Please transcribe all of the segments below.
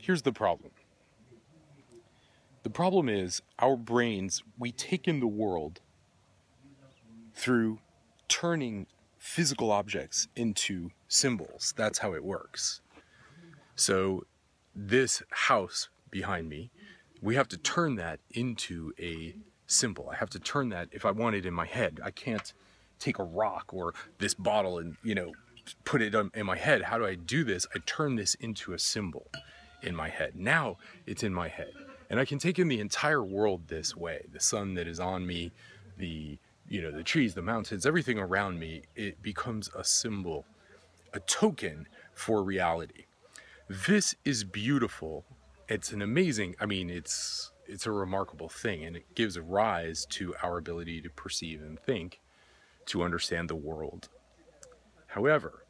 here's the problem. The problem is our brains, we take in the world through turning physical objects into symbols. That's how it works. So this house behind me, we have to turn that into a symbol. I have to turn that, if I want it in my head. I can't take a rock or this bottle and, put it in my head. How do I do this? I turn this into a symbol in my head. Now it's in my head. And I can take in the entire world this way. The sun that is on me, the trees, the mountains, everything around me, it becomes a symbol, a token for reality. This is beautiful. It's an amazing, it's a remarkable thing, and it gives rise to our ability to perceive and think, to understand the world. However,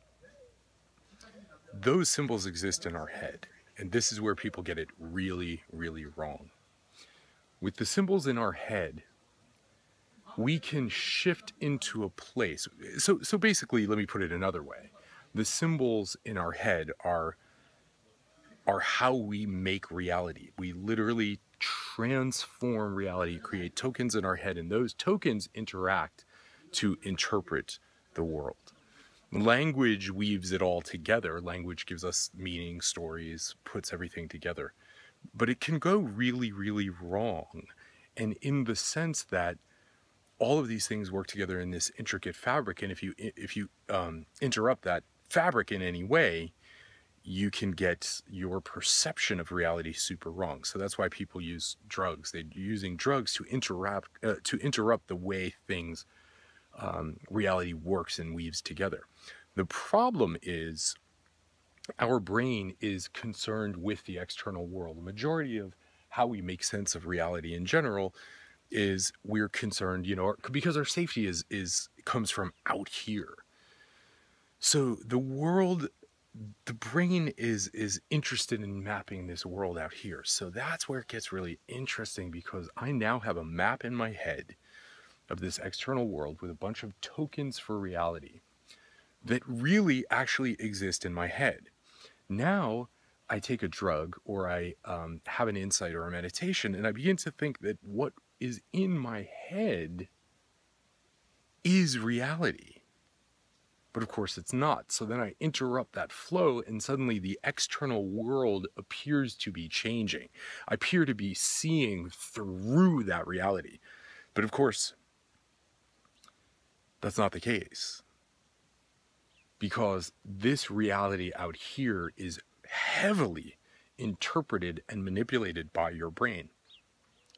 those symbols exist in our head, and this is where people get it really, really wrong. With the symbols in our head, we can shift into a place. So basically, let me put it another way. The symbols in our head are how we make reality. We literally transform reality, create tokens in our head, and those tokens interact to interpret the world. Language weaves it all together. Language gives us meaning, stories, puts everything together. But it can go really, really wrong. And in the sense that all of these things work together in this intricate fabric, and if you interrupt that fabric in any way, you can get your perception of reality super wrong. So that's why people use drugs. They're using drugs to interrupt the way things, reality works and weaves together. The problem is our brain is concerned with the external world. The majority of how we make sense of reality in general is we're concerned, because our safety comes from out here. So the world, the brain is interested in mapping this world out here. So that's where it gets really interesting, because I now have a map in my head of this external world with a bunch of tokens for reality that really actually exist in my head. Now I take a drug, or I have an insight or a meditation, and I begin to think that what is in my head is reality. But of course it's not. So then I interrupt that flow, and suddenly the external world appears to be changing. I appear to be seeing through that reality. But of course, that's not the case. Because this reality out here is heavily interpreted and manipulated by your brain.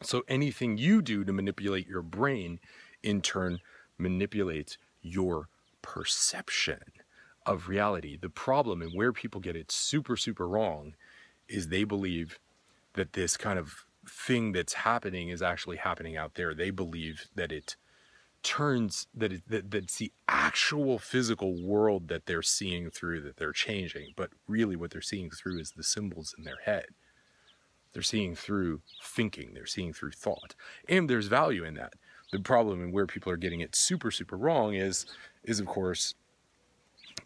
So anything you do to manipulate your brain, in turn, manipulates your perception of reality. The problem, and where people get it super, super wrong, is they believe that this kind of thing that's happening is actually happening out there. They believe that it turns, that it's the actual physical world that they're seeing through, that they're changing. But really what they're seeing through is the symbols in their head. They're seeing through thinking. They're seeing through thought. And there's value in that. The problem, and where people are getting it super, super wrong, is of course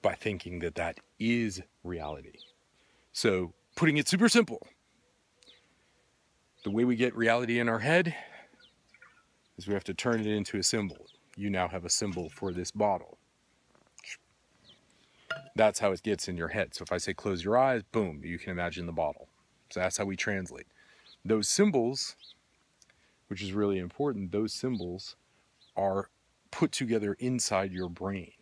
by thinking that that is reality. So putting it super simple, the way we get reality in our head is we have to turn it into a symbol. You now have a symbol for this bottle. That's how it gets in your head. So if I say close your eyes, boom, you can imagine the bottle. So that's how we translate. Those symbols, which is really important, those symbols are put together inside your brain.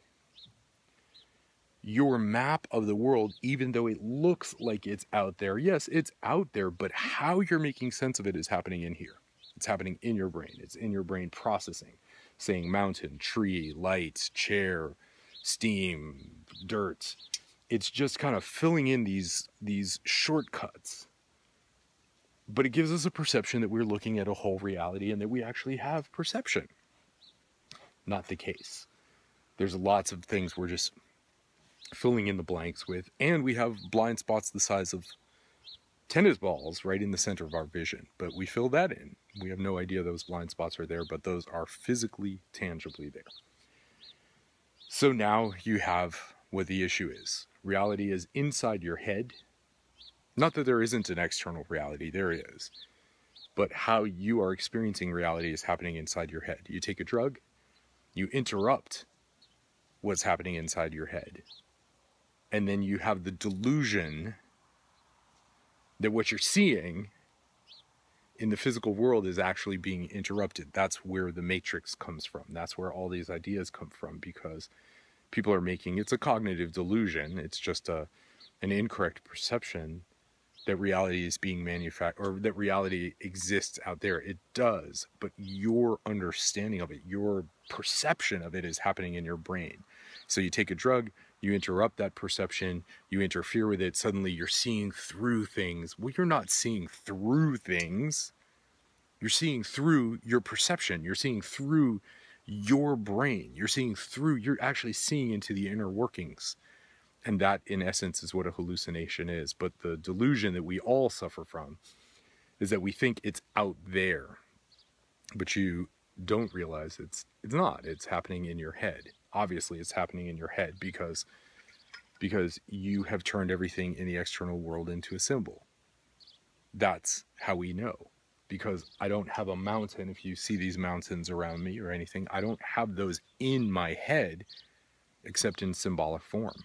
Your map of the world, even though it looks like it's out there, yes, it's out there, but how you're making sense of it is happening in here. It's happening in your brain. It's in your brain processing, saying mountain, tree, lights, chair, steam, dirt. It's just kind of filling in these shortcuts. But it gives us a perception that we're looking at a whole reality and that we actually have perception. Not the case. There's lots of things we're just filling in the blanks with, and we have blind spots the size of tennis balls right in the center of our vision, but we fill that in. We have no idea those blind spots are there, but those are physically, tangibly there. So now you have what the issue is. Reality is inside your head, Not that there isn't an external reality, there is. But how you are experiencing reality is happening inside your head. You take a drug, you interrupt what's happening inside your head. And then you have the delusion that what you're seeing in the physical world is actually being interrupted. That's where the matrix comes from. That's where all these ideas come from, because people are making, it's a cognitive delusion. It's just an incorrect perception that reality is being manufactured, or that reality exists out there. It does, but your understanding of it, your perception of it is happening in your brain. So you take a drug, you interrupt that perception, you interfere with it, suddenly you're seeing through things. Well, you're not seeing through things. You're seeing through your perception. You're seeing through your brain. You're actually seeing into the inner workings. And that, in essence, is what a hallucination is. But the delusion that we all suffer from is that we think it's out there. But you don't realize it's not. It's happening in your head. Obviously, it's happening in your head because you have turned everything in the external world into a symbol. That's how we know. Because I don't have a mountain. If you see these mountains around me or anything, I don't have those in my head except in symbolic form.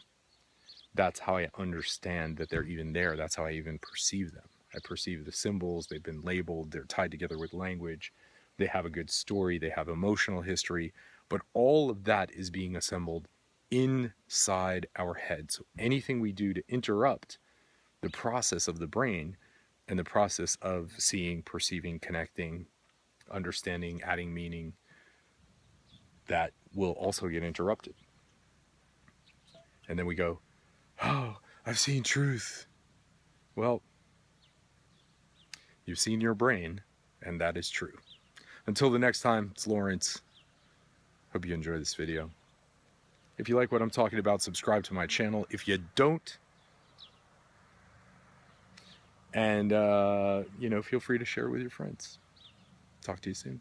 That's how I understand that they're even there. That's how I even perceive them. I perceive the symbols. They've been labeled. They're tied together with language. They have a good story. They have emotional history. But all of that is being assembled inside our head. So anything we do to interrupt the process of the brain and the process of seeing, perceiving, connecting, understanding, adding meaning, that will also get interrupted. And then we go, oh, I've seen truth. Well, you've seen your brain, and that is true. Until the next time, it's Lawrence. Hope you enjoy this video. If you like what I'm talking about, subscribe to my channel. If you don't, and, feel free to share it with your friends. Talk to you soon.